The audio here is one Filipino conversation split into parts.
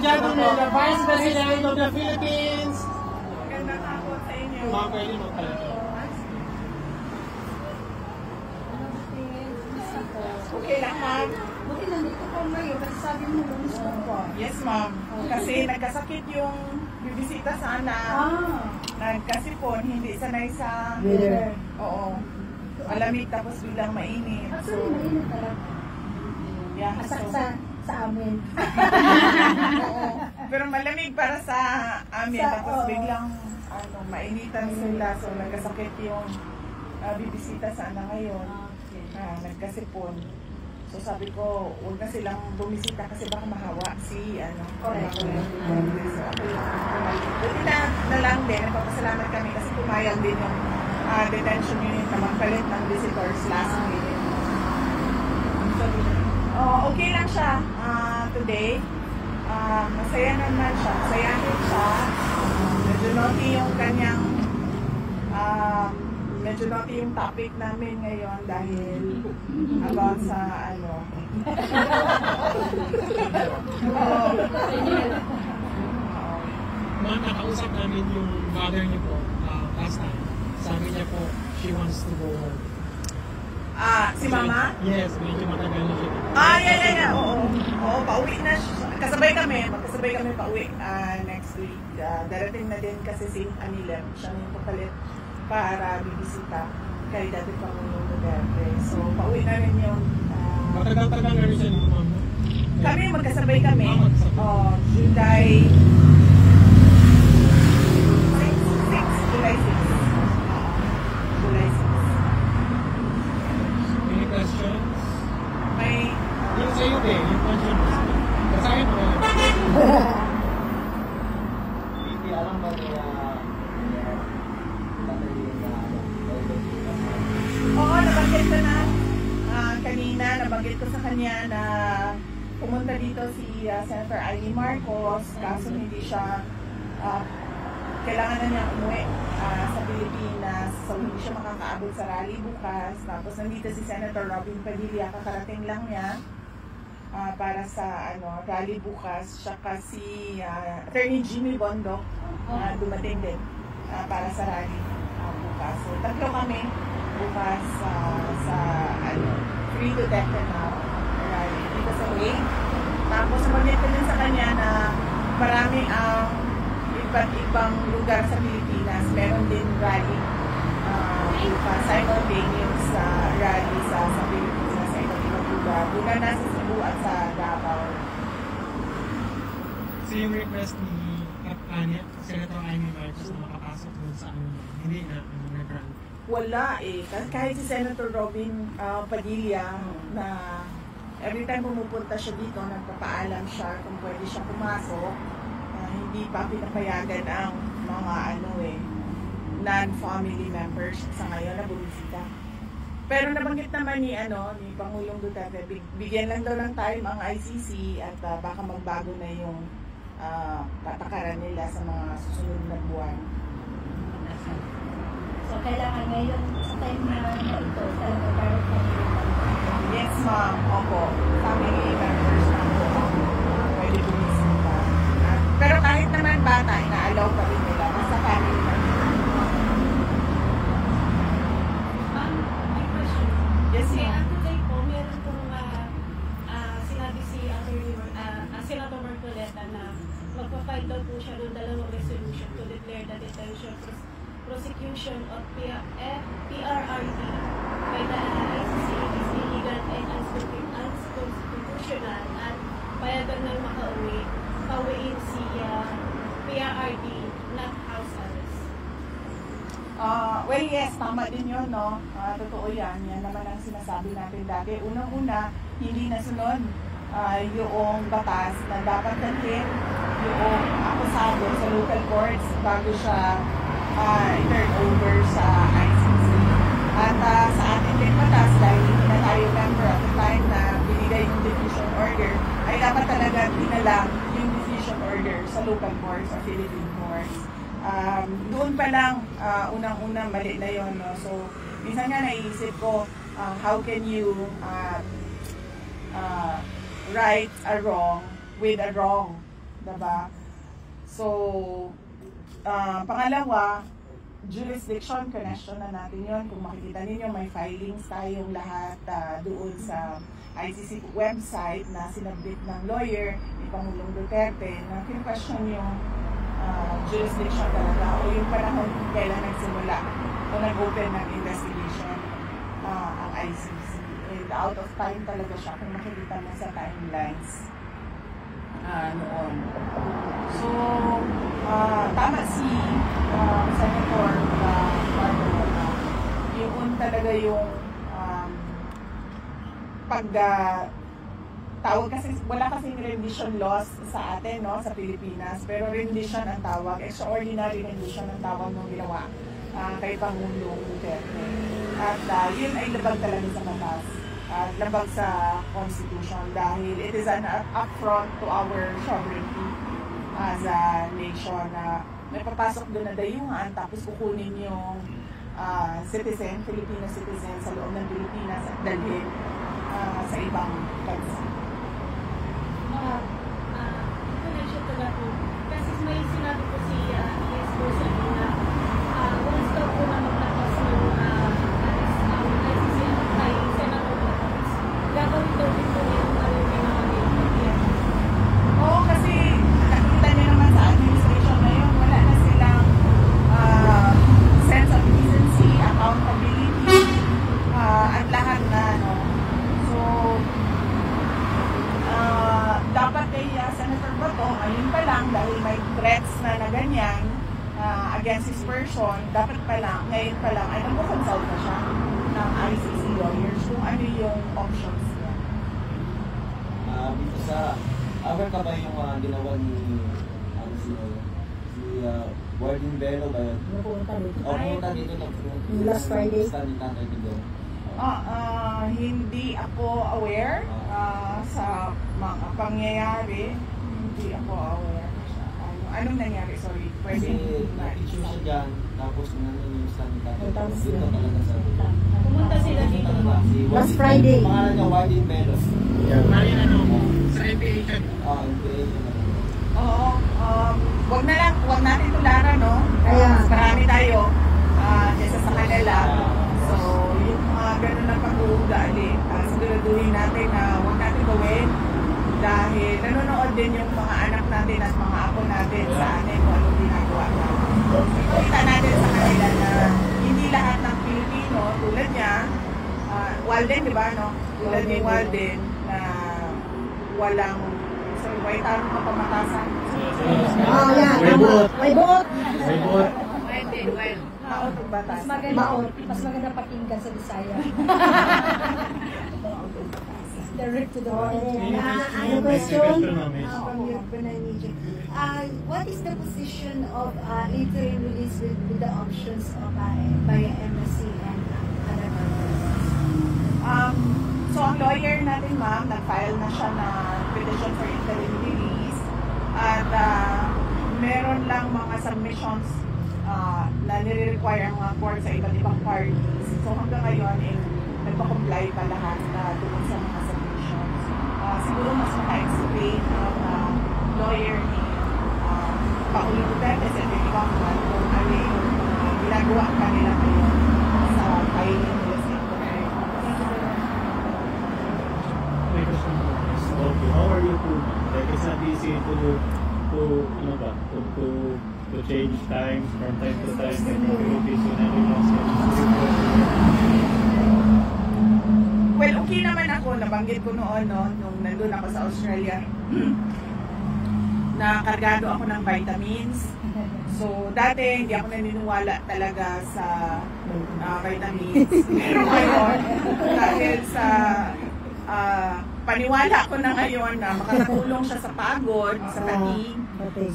and gentlemen, the Vice President of the Philippines. Magandang hapon sa inyo. Ma'am, pwede mo pala. Okay lang, ma'am. Buti nandito ko ngayon kasi sabi mo lumis ka po. Yes, ma'am. Kasi nagkasakit yung bibisita sana. Nagkasipon, hindi sanay sa Weather. Oo. Malamig tapos biglang mainit. Actually, mainit talaga. Yeah, Asak so, sa amin. pero malamig para sa amin. Tapos biglang mainitan sila. So nagkasakit yung bibisita sana ngayon. Nagkasipon. So sabi ko, huwag na silang bumisita kasi baka mahawa si Correct. So ako yung buti na lang din, nagpapasalamat kami kasi pumayag din yung detention unit na magpalit ng visitors last minute. So, okay lang siya today. Masaya naman siya. Masayahin siya. Medyo naughty yung kanyang medyo naughty yung topic namin ngayon dahil about sa Ma'am, nakausap namin yung mother niyo po last time. Sabi niya po, she wants to go home. Si Mama? Yes, medyo matagal na siya. Yeah. Oo, pauwi na siya. Magkasabay kami pauwi next week. Darating na din kasi si Anilem. Siya yung papalit para bibisita kay Dati Pangulong Duterte. So, pauwi na rin yung Matagal-tagal na rin siya ng ma'am. kami, magkasabay kami. Magkasabay. July 6. July 6. July 6. Any questions? May Yung sa'yo din, yung questions. Basahin mo. Hindi alam ba niya Oo, nabanggit ko na kanina, nabanggit ko sa kanya na pumunta dito si Senator Amy Marcos, kaso hindi siya, kailangan na niya umuwi sa Pilipinas, so hindi siya makakaabot sa rally bukas. Tapos nandito si Senator Robin Padilla, kakarating lang niya para sa rally bukas. Siya kasi Attorney Jimmy Bondoc dumating din para sa rally bukas. So tatlo kami bukas sa Free Duterte Now rally dito sa Way. Tapos nabanggit ko din sa kanya na marami ang iba't ibang lugar sa Pilipinas. Meron din rally bukas, simultaneous rally sa Pilipinas sa iba't ibang lugar. Una na sa Cebu at sa Davao. So yung request ni Senator Amy Marcos na makapasok dun sa hindi na nag-grant. Wala eh. Kahit si Senator Robin Padilla na every time pumupunta siya dito, nagpapaalam siya kung pwede siya pumasok. Hindi pa pinapayagan ang mga non-family members sa ngayon na bumisita. Pero nabanggit naman ni Pangulong Duterte, bigyan lang daw ng time ang ICC at baka magbago na yung patakaran nila sa mga susunod na buwan. So, kailangan ngayon sa time na ito, talaga parang family. Yes, ma'am. Opo. Family members na po ang pwede bumisita. Pero kahit naman bata, ina-allow pa rin nila. Basta family members. May question. Yes, Kasi ma'am. today po, meron pong sinabi si Senator Marcoleta na magpa-file daw po siya ng dalawang resolution to declare the detention prosecution of PRRD by the ICC is illegal and unconstitutional at payagan ng pauwiin si PRRD not house arrest. Well, yes, tama din yun, no? Totoo yan. Yan naman ang sinasabi natin dati. Unang-una, hindi nasunod yung batas na dapat dalhin yung akusado sa local courts bago siya i-turn over sa ICC. At sa ating din batas, dahil hindi na tayo member at the time na binigay yung decision order, ay dapat talaga dinala yung decision order sa local courts o Philippine courts. Doon pa lang, unang-unang mali na yun. No? So, minsan nga naiisip ko, how can you right a wrong with a wrong? diba? So, pangalawa, jurisdiction, connection na natin yun. Kung makikita ninyo, may filings tayong lahat doon sa ICC website na sinabit ng lawyer ni Pangulong Duterte na kinu-question yung jurisdiction talaga o yung panahon kailan nagsimula o nag-open ng investigation ang ICC. And out of time talaga siya kung makikita mo sa timelines noon. So, tama si Senator Barbara, yun talaga yung tawag kasi, wala kasing rendition laws sa atin, no, sa Pilipinas, pero rendition ang tawag, extraordinary rendition ang tawag ng ginawa kay Pangulong Duterte. At yun ay labag talaga sa batas. Labag sa Constitution dahil it is an affront to our sovereignty as a nation na may papasok doon na dayuhan tapos kukunin yung citizen, Filipino citizen sa loob ng Pilipinas at dalhin sa ibang bansa. Connection to that po. Kasi may sinabi po si ESPO sa akin na once daw po na maglakas ng ICC kay Senator Batanes, gagawin daw din po yung Oo, kasi nakikita niyo naman sa administration ngayon, wala na silang sense of decency, accountability, at lahat na, no? So, dapat kay Senator Bato, ayun pa lang, dahil may threats na ganyan against his person, dapat pa lang, ngayon pa lang, ay nagpo-consult na siya ng ICC lawyers kung ano yung options niya. Dito sa, aware ka ba yung ginawa ni si Warden Bello ba yun? Pumunta dito Last Friday. Hindi ako aware sa mga pangyayari. Hindi ako aware. Anong nangyari? Sorry. Kasi na-issue siya dyan, tapos nangyari yung sanitario. Dito talaga sa pumunta sila dito. Last Friday. Pangalan niya Warden Bello. Mali sa NPA siya. NPA. Oo. Wag natin tularan, no? Kaya. Marami tayo kesa sa kanila. So, yung mga ganun na pag-uugali, siguraduhin natin na huwag natin gawin dahil nanonood din yung mga anak natin at mga apo natin sa atin kung anong ginagawa natin. Ipakita natin sa kanila na hindi lahat ng Pilipino, tulad niya, Walden, di ba, no? Tulad ni Walden na walang, sorry, may tarong na pamatasan. Yeah, tama. May buot. Maot ang batas. Mas maganda pakinggan sa Bisaya. Direct to the point. Ano question? From your Brunei Media. What is the position of interim release with the options of via embassy and other countries? So, ang lawyer natin, ma'am, nag-file na siya na petition for interim release at meron lang mga submissions na nire-require ang mga court sa iba't ibang parties. So, hanggang ngayon, nagpa-comply pa lahat doon sa mga submissions. Siguro mas maka-explain ang lawyer ni Pangulong Duterte sa iba't ibang kung ano yung ginagawa kanila ngayon sa filing nila sa internet. Okay, how are you to, like, it's not easy to change times from time to time and activities when everyone's Well, okay naman ako, nabanggit ko noon, no, nung nandun ako sa Australia, na kargado ako ng vitamins. So, dati hindi ako naniniwala talaga sa vitamins. Pero ngayon, dahil sa paniwala ko na ngayon na makakatulong siya sa pagod, sa fatigue.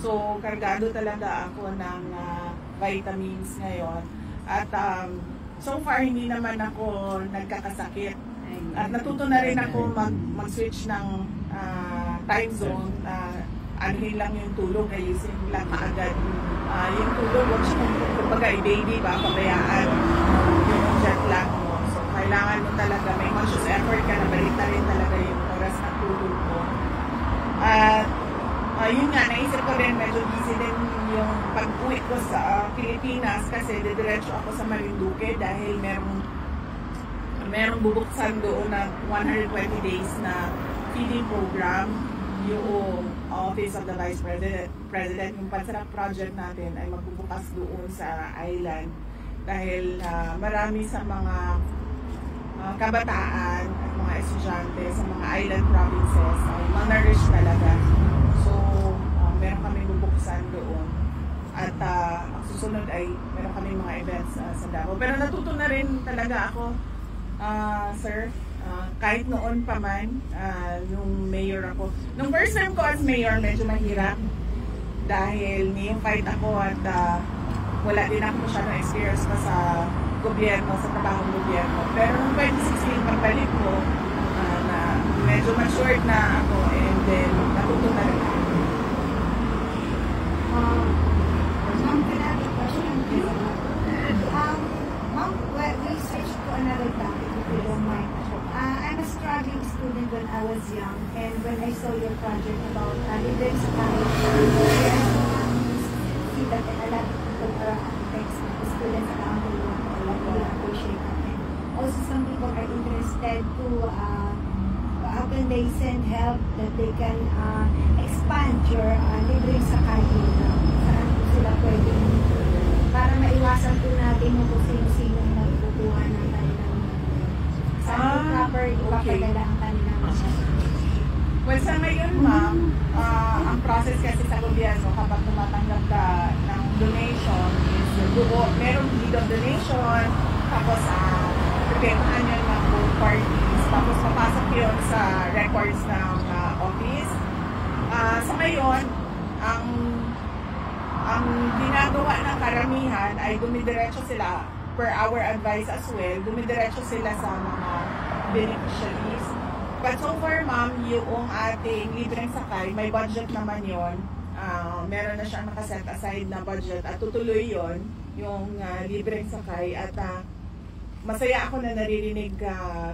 So, kargado talaga ako ng vitamins ngayon. At so far, hindi naman ako nagkakasakit. At natuto na rin ako mag-switch ng time zone. Anuhin lang yung tulog, ayusin lang kaagad. Yung tulog, huwag siya kumbaga i-baby ba, pabayaan yung jet lag mo. So, kailangan mo talaga, may conscious effort ka na balik na rin talaga yung oras na tulog mo. At yun nga, rin, medyo busy din yung pag-uwi ko sa Pilipinas kasi didiretso ako sa Marinduque dahil merong bubuksan doon na 120 days na feeding program. Yung Office of the Vice President, yung Pansarap project natin ay magbubukas doon sa island dahil marami sa mga kabataan at mga estudyante sa mga island provinces ay malnourished talaga. So, meron kami bubuksan doon. At ang susunod ay meron kami mga events sa Davao. Pero natuto na rin talaga ako, sir, kahit noon pa man, nung mayor ako. Nung first time ko as mayor, medyo mahirap dahil niyong-fight ako at wala din ako masyadong experience pa sa gobyerno, sa trabahong gobyerno. Pero nung 2016, pagbalik ko, na medyo matured na ako and then natuto na rin ako. Ma'am, can I have a question? Ma'am, we switch to another topic if you don't mind. I'm a struggling student when I was young, and when I saw your project about living sa college, see that a lot of people are architects, students around the world really appreciate that. And also some people are interested to how can they send help that they can expand your living sa college. Saan po sila pwedeng para maiwasan po natin kung sino-sino na nagkukuha ng kanilang proper ipapadala ang kanilang Well, sa ngayon, ma'am, ang process kasi sa gobyerno kapag tumatanggap ka ng donation is merong deed of donation, tapos preparahan yun ng both parties, tapos papasok yun sa records ng office. Sa ngayon, ang ginagawa ng karamihan ay dumidiretso sila per our advice as well, dumidiretso sila sa mga beneficiaries. But so far, ma'am, yung ating libreng sakay, may budget naman yon. Meron na siyang nakaset aside na budget at tutuloy yon yung libreng sakay. At masaya ako na naririnig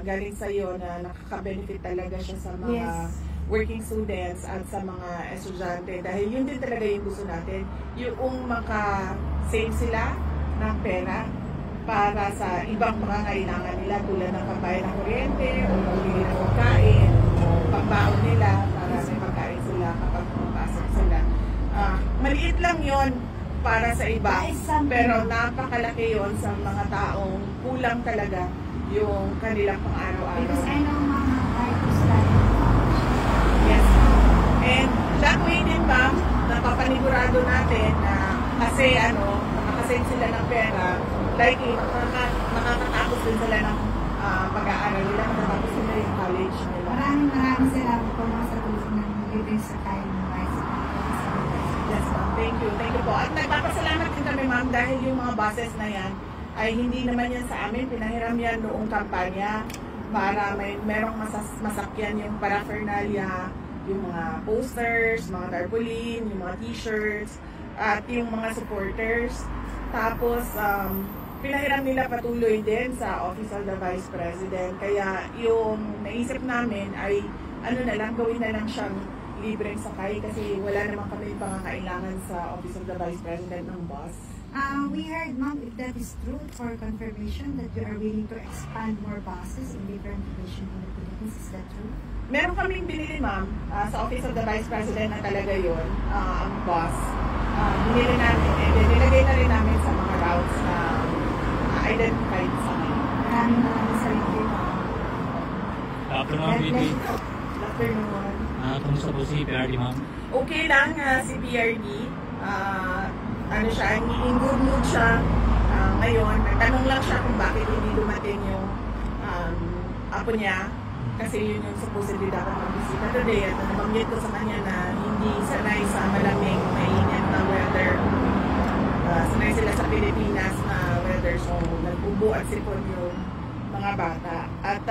galing sa iyo na nakaka-benefit talaga siya sa mga working students at sa mga estudyante. Dahil yun din talaga yung gusto natin, yung maka-save sila ng pera para sa ibang mga kailangan nila tulad ng pambayad ng kuryente o pagbili ng pagkain o pambaon nila para may pagkain sila kapag pumapasok sila. Maliit lang yon para sa iba, pero napakalaki yon sa mga taong kulang talaga yung kanilang pang-araw-araw. Because I know mga artists like yes. And that way din, ma'am, napapanigurado natin na kasi nakasend sila ng pera, likely makakatapos din sila ng pag-aaral nila, makatapos nila yung college nila. Maraming salamat po mga sa tulong ng living sa kayo ng Vice. Yes, ma'am. Thank you. Thank you po. At nagpapasalamat din kami, ma'am, dahil yung mga buses na yan ay hindi naman yan sa amin. Pinahiram yan noong kampanya para merong masakyan yung paraphernalia, yung mga posters, mga tarpaulin, yung mga t-shirts, at yung mga supporters. Tapos, pinahiram nila patuloy din sa Office of the Vice President. Kaya yung naisip namin ay gawin na lang siyang libreng sakay kasi wala naman kami pangangailangan sa Office of the Vice President ng bus. We heard, ma'am, if that is true, for confirmation that you are willing to expand more buses in different divisions in the Philippines. Is that true? Meron kaming binili, ma'am, sa Office of the Vice President na talaga yun, ang bus. Binili namin, and then nilagay na rin namin sa mga routes na identified sa amin. Maraming salamat. Afternoon, BT. Afternoon. Kumusta po si PRD, ma'am? Okay lang si PRD. In good mood siya ngayon. Nagtanong lang siya kung bakit hindi dumating yung apo niya. Kasi yun yung supposedly dapat mag-bisita today. At nabanggit ko sa kanya na hindi sanay sa malamig, mainit na weather. Sanay sila sa Pilipinas na weather. So, nag-ubo at sipon yung mga bata. At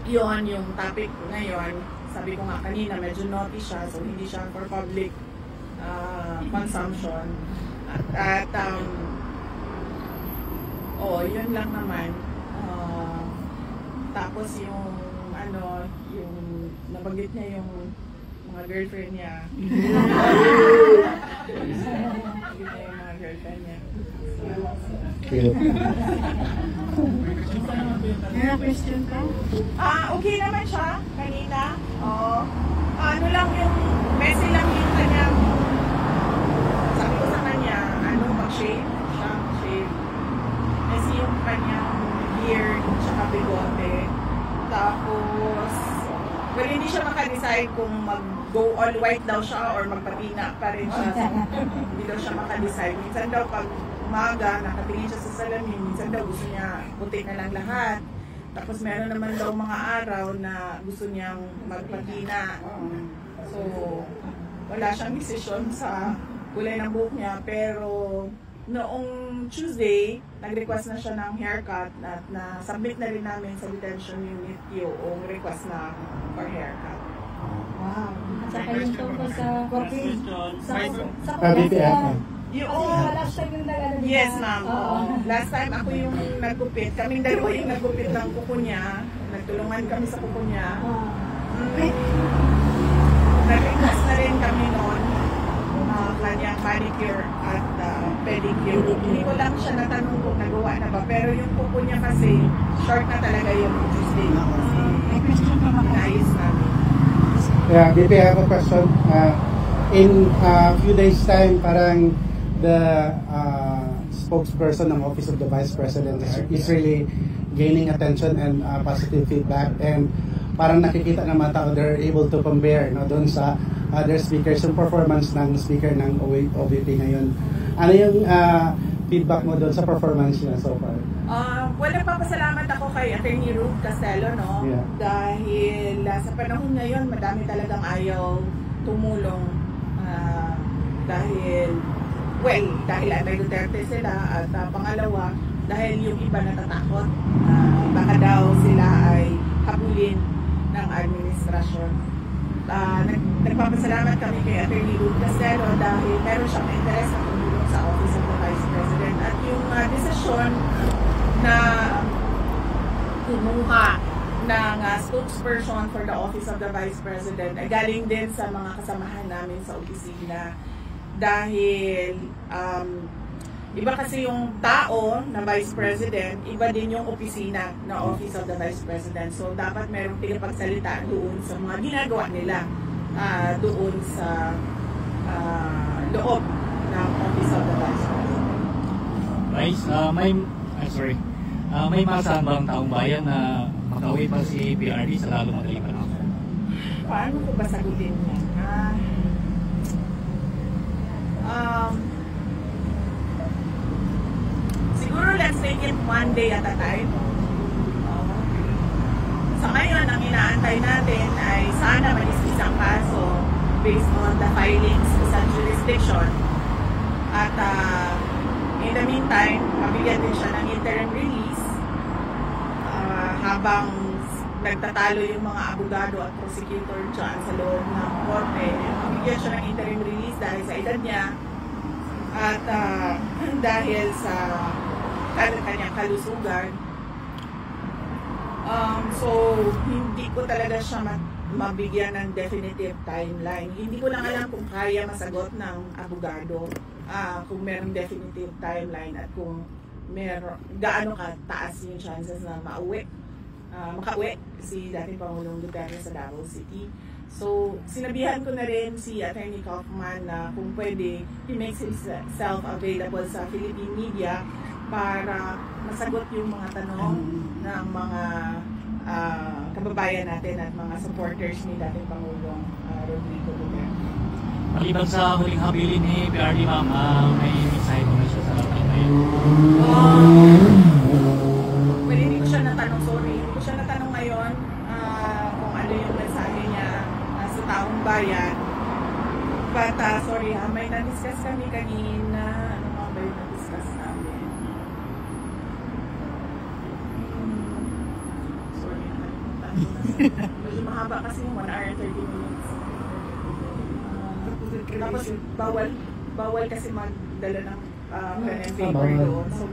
yun yung topic ngayon. Sabi ko nga kanina, medyo naughty siya. So, hindi siya for public consumption. At yun lang naman. Tapos yung nabanggit niya yung mga girlfriend niya. Nakikita yung mga girlfriend niya. May question ka? Okay naman siya kanina. Ano lang yung messy lang yung kanyang, sabi ko sa kanya, mag-shave siya, shave. Messy yung kanyang beard, tsaka bigote. Tapos, well, hindi siya maka-decide kung mag-go all white daw siya or magpatina pa rin siya. Hindi daw siya maka-decide. Minsan daw pag umaga, nakatingin siya sa salamin, minsan daw gusto niya puti na lang lahat. Tapos meron naman daw mga araw na gusto niyang magpatina. So, wala siyang decision sa kulay ng buhok niya. Pero, noong Tuesday, nag-request na siya ng haircut at na-submit na rin namin sa detention unit yung request na for haircut. Wow. At saka yung tungkol sa sa BPF. Yung, last time yung nag-ano din yes, na- ma'am. Oo. Last time ako yung naggupit. Kaming dalawa yung naggupit ng kuko niya. Nagtulungan kami sa kuko niya. Nag-request na rin kami noon kanyang manicure at pedicure. Hindi ko lang siya natanong kung nagawa na ba. Pero yung kuko niya kasi, short na talaga yung Tuesday. May question ka ba? Inaayos namin. Yeah, BP, I have a question. In a few days' time, parang the spokesperson ng Office of the Vice President is really gaining attention and positive feedback. And parang nakikita ng mga tao, they're able to compare doon sa other speakers, yung performance ng speaker ng OVP ngayon. Ano yung feedback mo doon sa performance niya so far? Well, nagpapasalamat ako kay Attorney Ruth Castelo, no? Yeah. Dahil sa panahon ngayon, madami talagang ayaw tumulong. Dahil Atay Duterte sila at pangalawa, dahil yung iba natatakot. Baka daw sila ay habulin ng administrasyon. Nagpapasalamat kami kay Attorney Ruth Castelo dahil meron siyang interes na tumulong sa Office of the Vice President. At yung desisyon na kumuha ng spokesperson for the Office of the Vice President ay galing din sa mga kasamahan namin sa opisina. Dahil iba kasi yung tao na Vice President, iba din yung opisina na Office of the Vice President. So dapat merong pinapagsalita doon sa mga ginagawa nila doon sa loob ng Office of the Vice President. Vice, may masahan bang taong bayan na makauwi pa si PRD sa lalong madaling panahon? Paano ko ba sagutin yan? Siguro let's take it one day at a time. Sa ngayon, ang inaantay natin ay sana malisis ang kaso based on the filings sa jurisdiction. At in the meantime, mabigyan din siya ng interim release habang nagtatalo yung mga abogado at prosecutor dyan sa loob ng korte. Mabigyan siya ng interim release dahil sa edad niya at dahil sa kanyang kalusugan. So, hindi ko talaga siya mabigyan ng definitive timeline. Hindi ko lang alam kung kaya masagot ng abogado kung merong definitive timeline at kung gaano kataas yung chances na makauwi si dating Pangulong Duterte sa Davao City. So, sinabihan ko na rin si Attorney Kaufman na kung pwede, he makes himself available sa Philippine media para masagot yung mga tanong ng mga kababayan natin at mga supporters ni dating Pangulong Rodrigo Duterte. Maliban sa huling habilin ni PRD, ma'am, may mensahe mo na siya sa atin ngayon? Well, hindi ko siya natanong, sorry. Hindi ko siya natanong ngayon kung ano yung mensahe niya sa taong bayan. But, sorry may na-discuss kami kanina. Ano nga ba yung na-discuss namin? Sorry, nakalimutan ko na. Medyo mahaba kasi yung 1 hour and 30 minutes. Tapos, bawal kasi magdala ng pen and paper doon. So,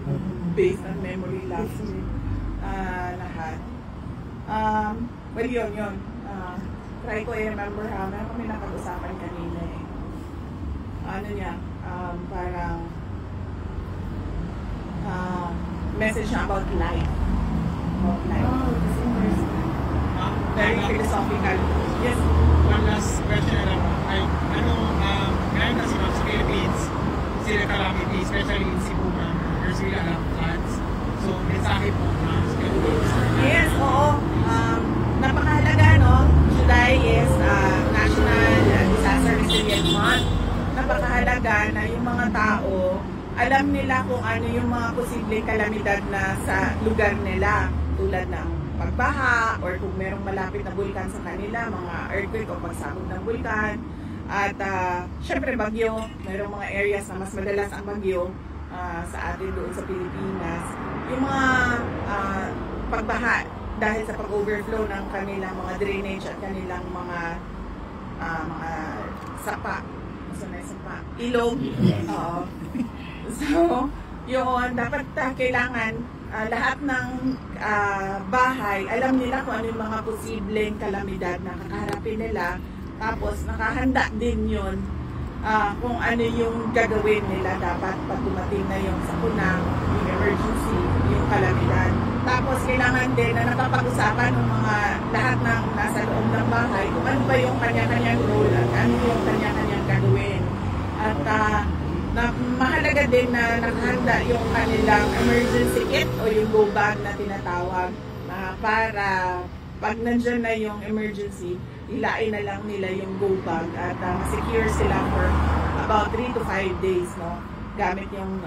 based on memory loss lahat. Well, yun. try ko i-remember ha, meron kami nakag-usapan kanina eh. Ano niya, parang message niya about life. About life. Very philosophical. Yes, one last question lang. Ngayon kasi sa Philippines, sila calamity, especially in Cebu, there's really a lot of floods. So, mensahe po na sa Philippines. Yes, oo. Napakahalaga, no? July is National Disaster Resilience Month. Napakahalaga na yung mga tao, alam nila kung ano yung mga posibleng kalamidad na sa lugar nila. Tulad ng pagbaha, or kung merong malapit na bulkan sa kanila, mga earthquake o pagsabog ng bulkan. At syempre bagyo, merong mga areas na mas madalas ang bagyo sa atin doon sa Pilipinas. Yung mga pagbaha dahil sa pag-overflow ng kanilang mga drainage at kanilang mga sapa. Ilog. So, yun, dapat kailangan lahat ng bahay, alam nila kung ano yung mga posibleng kalamidad na kakaharapin nila. Tapos, nakahanda din yun kung ano yung gagawin nila dapat pag dumating na yung sakuna, yung emergency, yung kalamidad. Tapos, kailangan din na napapag-usapan ng mga lahat ng nasa loob ng bahay kung ano ba yung kanya-kanyang role at ano yung kanya-kanyang gagawin. At mahalaga din na nakahanda yung kanilang emergency kit o yung go bag na tinatawag para pag nandyan na yung emergency, ilain na lang nila yung go bag at secure sila for about 3 to 5 days, no? Gamit yung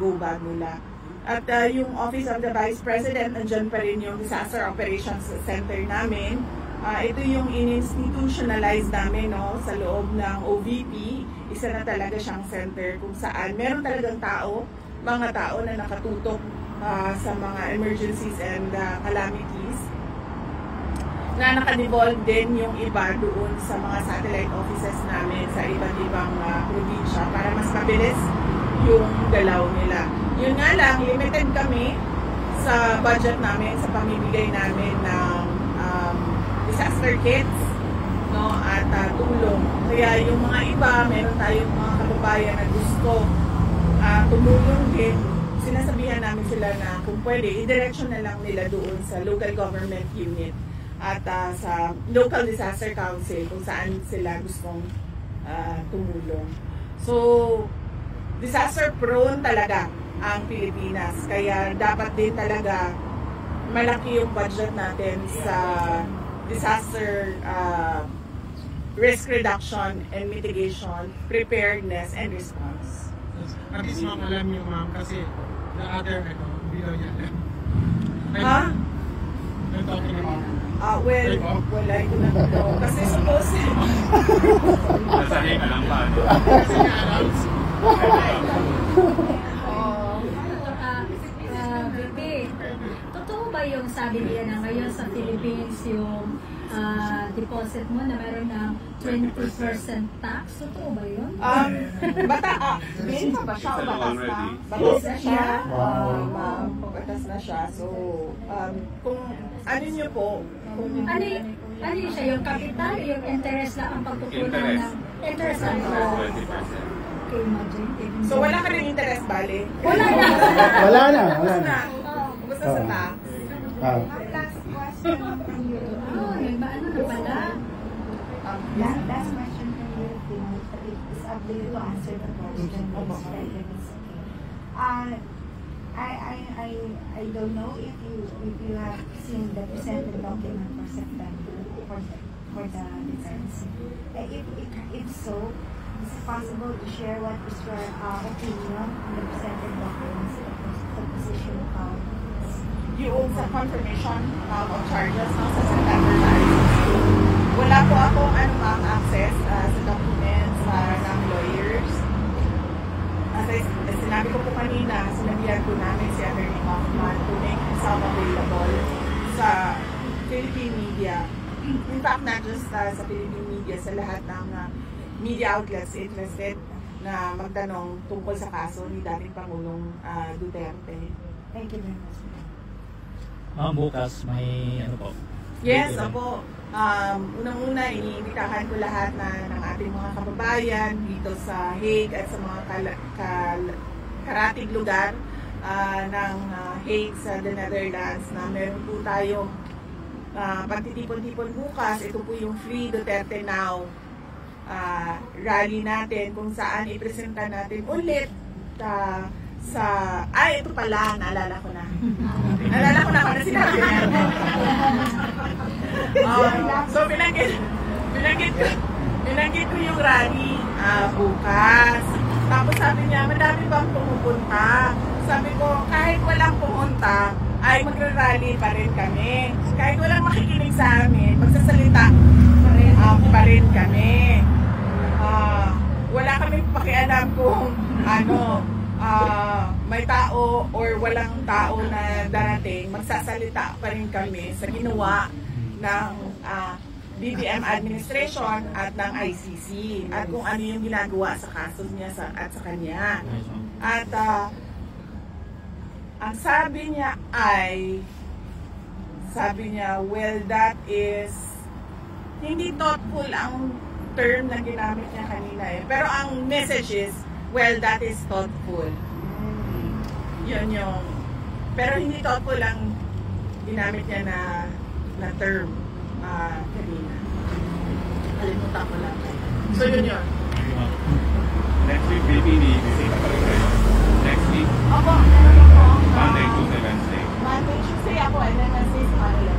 go bag nila. At yung Office of the Vice President, nandyan pa rin yung Disaster Operations Center namin. Ito yung in-institutionalize namin, no, sa loob ng OVP. Isa na talaga siyang center kung saan meron talagang mga tao na nakatutok sa mga emergencies and calamities. Na naka-devolve din yung iba doon sa mga satellite offices namin sa iba't ibang probinsya para mas mabilis yung galaw nila. Yun nga lang, limited kami sa budget namin, sa pamimigay namin ng disaster kits, no, at tulong. Kaya yung mga iba, meron tayong mga kababayan na gusto tumulong din. Sinasabihan namin sila na kung pwede, i-direction na lang nila doon sa local government unit at sa local disaster council kung saan sila gustong tumulong. So, disaster prone talaga ang Pilipinas. Kaya dapat din talaga malaki yung budget natin sa disaster risk reduction and mitigation, preparedness, and response. At least ma'am, alam niyo ma'am, kasi the other, hindi daw niya alam. Ha? I'm talking about. Well, wala ko na ito. Kasi suppose Nasanay ka lang ba? Kasi nga alam. Totoo ba yung sabi nila na ngayon sa Philippines yung deposit mo na meron ng 20% tax? Totoo ba yun? Bin pa ba siya o batas na? Batas na siya. Batas na siya. So, kung ano niyo po, ano yun siya? Yung capital, yung interest lang ang pagkukunan ng interest lang. 20%. Okay, imagine. So, wala ka rin interest, bali? Wala na. Wala na. Basta sa tax. Last question from you. Ano na pala? Last question from you, it's up to you to answer the question. I don't know if you have seen the presented document for September for the defense. If so, is it possible to share what is your opinion on the presented documents, the position of Yung sa confirmation of charges no, sa September 9. Wala po akong anumang access sa documents ng lawyers. As sinabi ko po kanina, sinabihan po namin si Attorney Hoffman to make himself available sa Philippine media. In fact, not just sa Philippine media, sa lahat ng media outlets interested na magtanong tungkol sa kaso ni dating Pangulong Duterte. Thank you very much. Bukas may ano po? Yes, opo. Unang-una, iniimbitahan ko lahat ng ating mga kababayan dito sa Hague at sa mga karatig lugar ng Hague sa the Netherlands na meron po tayong pagtitipon-tipon bukas. Ito po yung Free Duterte Now rally natin kung saan ipresenta natin ulit ito pala, naalala ko na kung sinabi niya. So binanggit ko yung rally bukas. Tapos sabi niya, madami bang pumupunta? Sabi ko, kahit walang pumunta, ay magra-rally pa rin kami. Kahit walang makikinig sa amin, magsasalita pa rin kami. Wala kami pakialam kung may tao or walang tao na darating, magsasalita pa rin kami sa ginawa ng BBM administration at ng ICC at kung ano yung ginagawa sa kaso niya at sa kanya. At ang sabi niya, well, that is hindi thoughtful ang term na ginamit niya kanina eh. Pero ang message is, well, that is thoughtful. Yun yung, pero hindi thoughtful ang ginamit niya na term kanina. Kalimutan ko lang. So yun yun. Next week, maybe bisita pa rin kayo. Next week, Opo, meron ako. Monday, Tuesday, Wednesday. Monday, Tuesday ako, and then Wednesday sa Manila.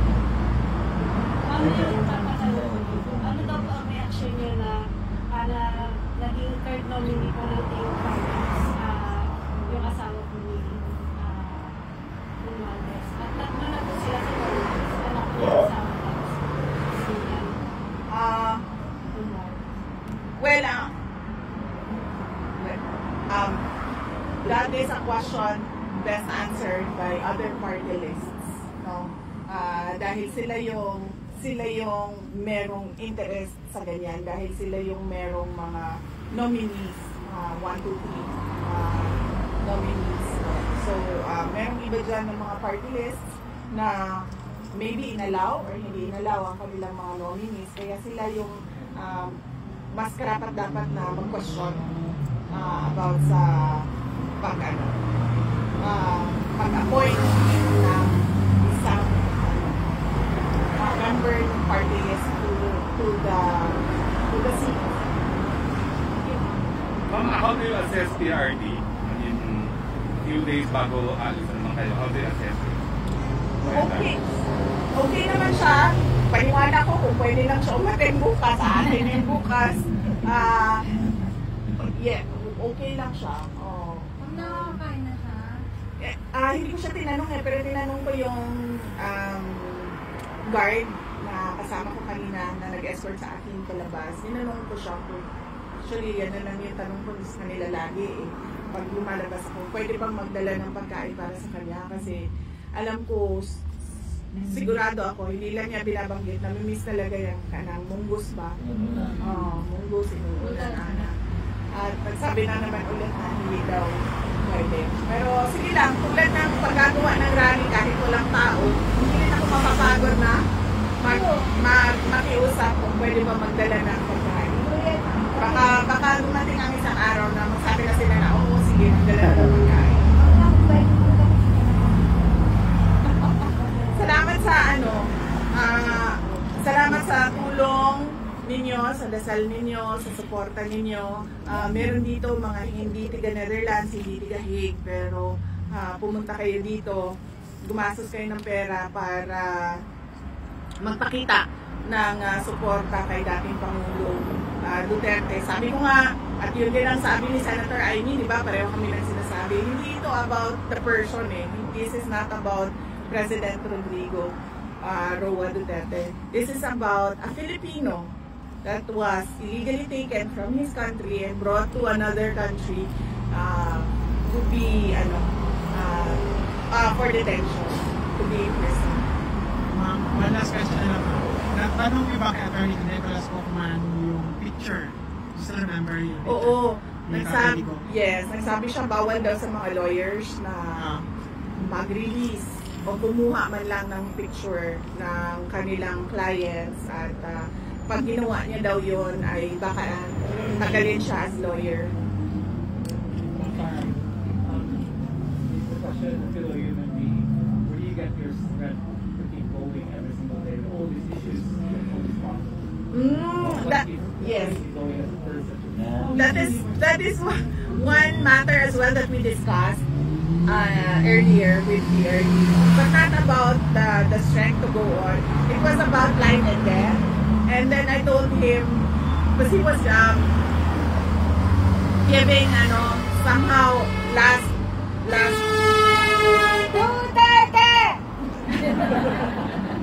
Ano daw po ang reaction niya na naging third nominee po ng Team Finance, yung asawa po ni Maldes. At tatlo na po sila sa Maldes, anak po yung asawa that is a question best answered by other party lists, no? Dahil sila yung merong interest sa ganyan, dahil sila yung merong mga nominees, 1, 2, 3 nominees. So, merong iba dyan ng mga party lists na maybe inalaw or hindi inalaw ang kanilang mga nominees, kaya sila yung mas karapat dapat na mag-question about sa pag-appoint ng isang member ng party list to the seat. Ma'am, how do you assess PRD? I mean, few days bago alis naman kayo, how do you assess it? Okay naman siya. Paniwala ko kung pwede lang siya umaten bukas, aatinin bukas. Okay lang siya. Nakakain na siya? Hindi ko siya tinanong pero tinanong ko yung guard na kasama ko kanina na nag-escort sa akin palabas. Tinanong ko siya kung actually yan na lang yung tanong ko sa kanila lagi eh. Pag lumalabas ako, pwede bang magdala ng pagkain para sa kanya kasi alam ko, sigurado ako, hindi lang niya binabanggit, namimiss talaga yung kanang munggus ba? Munggus, inuulan na. At nagsabi na naman ulit na hindi daw pwede. Pero sige lang, tulad ng paggagawa ng rally kahit walang tao, hindi rin ako mapapagod na makiusap kung pwede ba magdala ng pagkain. Baka dumating ang isang araw na magsabi na sila na, oo, sige, magdala ng pagkain. Salamat sa tulong ninyo, sa dasal ninyo, sa suporta ninyo. Meron dito mga hindi tiga Netherlands, hindi tiga Hague, pero pumunta kayo dito, gumastos kayo ng pera para magpakita ng suporta kay dating Pangulong Duterte. Sabi ko nga, at yun din ang sabi ni Senator Amy, di ba? Pareho kami lang sinasabi. Hindi ito about the person eh. This is not about President Rodrigo Roa Duterte. This is about a Filipino that was illegally taken from his country and brought to another country to be for detention, to be imprisoned. One last question na lang. Natanong niyo ba kay Attorney Nicholas Hoffman yung picture? Still remember yun? Oo. Nagsabi siya bawal daw sa mga lawyers na mag-release o kumuha man lang ng picture ng kanilang clients at pag ginawa niya daw yun ay baka tagalin siya as lawyer. The question, fellow human being, where do you get your strength to keep going every single day with all these issues and all these problems? Yes. Going as a person. That is one matter as well that we discussed earlier with PRD, but not about the strength to go on. It was about life and death. And then I told him, because he was giving somehow last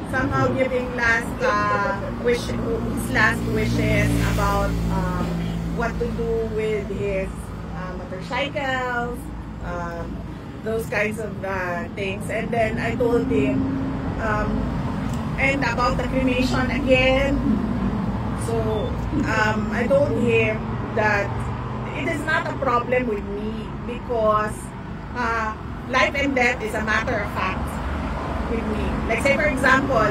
somehow giving his last wishes about what to do with his motorcycles, those kinds of things. And then I told him, and about the cremation again. So I told him that it is not a problem with me because life and death is a matter of fact with me. Like say for example,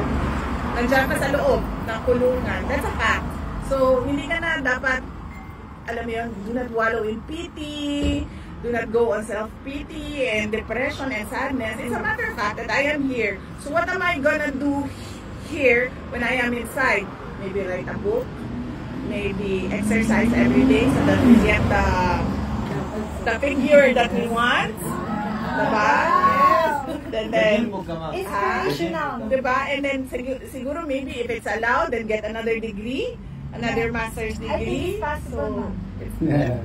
nandiyan ka sa loob ng kulungan, that's a fact. So hindi ka na dapat, alam mo yun, do not wallow in pity, do not go on self-pity and depression and sadness. It's a matter of fact that I am here. So what am I gonna do here when I am inside? Maybe write a book, maybe exercise every day so that we get the figure that we want. Diba? And then, inspirational. Diba? And then siguro maybe if it's allowed, then get another degree, another master's degree. I think it's possible.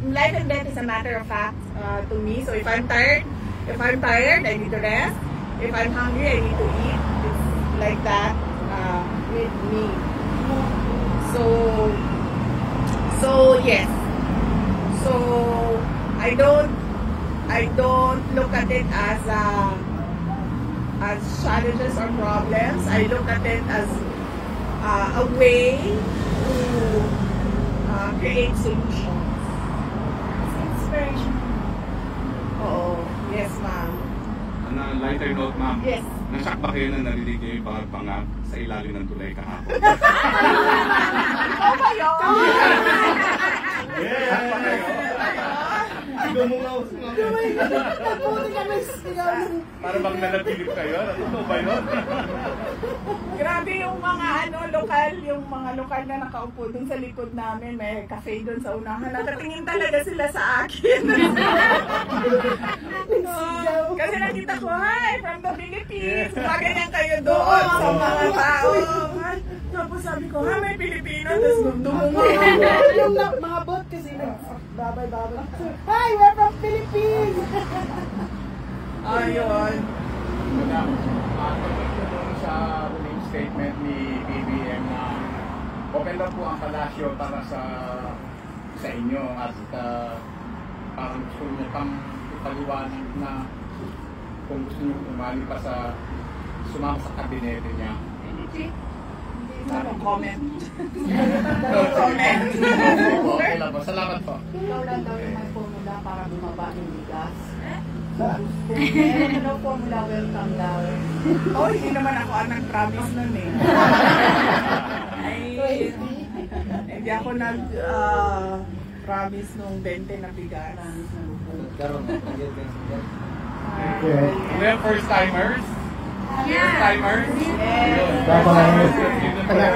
Life and death is a matter of fact to me. So if I'm tired, I need to rest. If I'm hungry, I need to eat. It's like that with me. So yes. So I don't look at it as challenges or problems. I look at it as a way to create solutions. It's inspirational. Oh, yes, ma'am. On a lighter note, ma'am. Yes. Nashock ba kayo na narinig niyo yung pangap sa ilalim ng tulay kahapon? Ikaw ba yun? Nashock ba kayo? Para bang nanatilip kayo? Natuto ba yun? Grabe yung mga lokal na nakaupo dun sa likod namin. May cafe dun sa unahan. Nakatingin talaga sila sa akin. Kasi nakita ko, hi, from the Philippines. Maganyan kayo doon sa mga tao. Tapos sabi ko, ha, may Pilipino. Tapos dumungo. Yung mga bot kasi babay-babay. Hi, we're from Philippines! Ayun. Sa huling statement ni BBM na open na po ang palasyo para sa inyo at parang gusto nyo pang ipaliwanag na kung gusto nyo umali pa sa sumama sa kabinete niya. No comment. No comment. Okay lang po. Salamat po. Ikaw lang daw yung may formula para bumaba ng bigas. Meron daw formula, welcome daw. Oh, hindi naman ako nag-promise nun eh. Hindi ako nag-promise nung 20 na bigas. We have first timers. Yeah. First timers. Yes. Bye-bye.